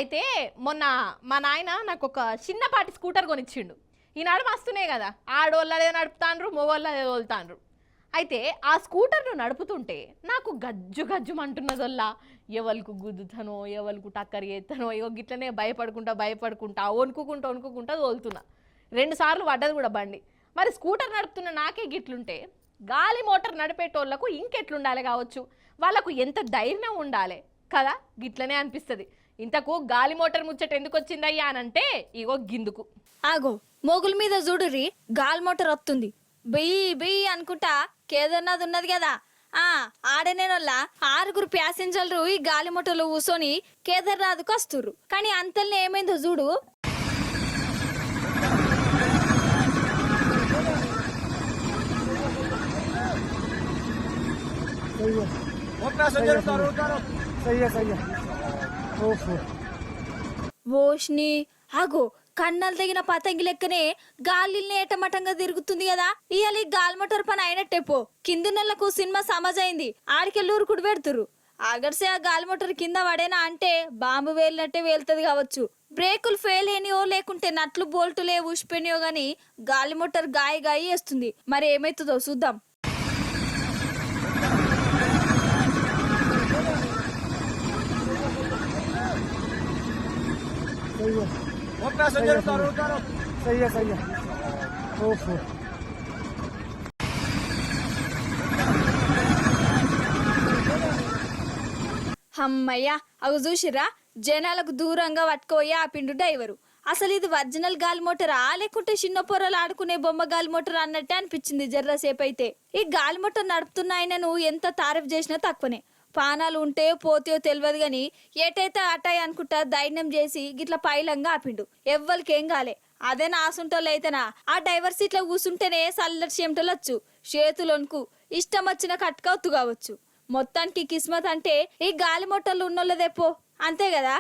అయితే మొన్న మా నాయన నాకు ఒక చిన్నపాటి స్కూటర్ కొనిచ్చిండు. ఈనాడు మస్తున్నాయి కదా, ఆడోళ్ళదే నడుపుతాండ్రు, మొగోళ్ళదే తోలుతాండ్రు. అయితే ఆ స్కూటర్ను నడుపుతుంటే నాకు గజ్జు గజ్జుమంటున్నదల్లా, ఎవరికి గుద్దుతానో ఎవరికి టక్కరి ఎత్తానో, గిట్లనే భయపడుకుంటా వణుకుంటా తోలుతున్నా. 2 సార్లు పడ్డది కూడా బండి. మరి స్కూటర్ నడుపుతున్న నాకే గిట్లుంటే గాలి మోటార్ నడిపేటోళ్లకు ఇంకెట్లుండాలి కావచ్చు, వాళ్ళకు ఎంత ధైర్యం ఉండాలి కదా, గిట్లనే అనిపిస్తుంది. ఇంతకు గాలి మోటార్ ముచ్చట ఎందుకు వచ్చిందయ్యా అనంటే ఇగో గిందుకు. ఆగో మోగుల మీద చూడుర్రి, గాలి మోటార్ వస్తుంది. బెయ్యి బెయ్యి అనుకుంటా కేదార్నాథ్ ఉన్నది కదా, ఆడనేనొల్ల 6 ప్యాసింజర్లు ఈ గాలి మోటార్లో కూర్చొని కేదార్నాథ్కి వస్తుర్రు. కానీ అంతల్ని ఏమైందో చూడు. ఓష్ని ఆగో కన్నాలు తగిన పతంగి లెక్కనే గాలిని ఏటమటంగా తిరుగుతుంది కదా. ఇవాళ గాలి మోటార్ పని అయినట్టే పో. కింది నెలకు సినిమా సమజైంది, ఆడికెళ్ళూరు కుడి పెడుతురు. ఆగర్సే ఆ గాలి మోటార్ కింద పడేనా అంటే బాంబు వేలినట్టే వేలుతుంది కావచ్చు. బ్రేకులు ఫెయిల్ అయినాయో లేకుంటే నట్లు బోల్టులే ఊసిపోయినాయో గాని గాలి మోటార్ గాయి వేస్తుంది. మరి ఏమైతుందో చూద్దాం. అమ్మయ్యా అవి చూసిరా, జనాలకు దూరంగా పట్టుకోయా ఆ పిండు డ్రైవరు. అసలు ఇది ఒరిజినల్ గాలి మోటారా లేకుంటే చిన్న పొరలు ఆడుకునే బొమ్మ గాలి మోటార్ అన్నట్టే అనిపించింది జర్రసేపు అయితే. ఈ గాలి మోటార్ నడుపుతున్న ఆయనను ఎంత తారీఫ్ చేసినా తక్కువనే. పానాలు ఉంటే పోతాయో తెలియదు గాని ఏటైతే అటాయి అనుకుంటా ధైర్యం చేసి గిట్ల పైలంగా ఆపిండు. ఎవ్వరికేం కాలే. అదే నా ఆసుంటోళ్ళు అయితేనా ఆ డ్రైవర్ సీట్లో కూర్చుంటేనే సల్లటి చెమటలొచ్చు, చేతులొనుకు ఇష్టం వచ్చిన కట్టుకవుతు కావచ్చు. మొత్తానికి కిస్మత్ అంటే ఈ గాలి మోటార్లు ఉన్నోళ్ళదేపో, అంతే కదా.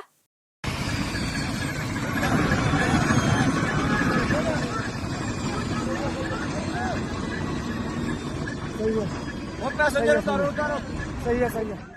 सही है सही है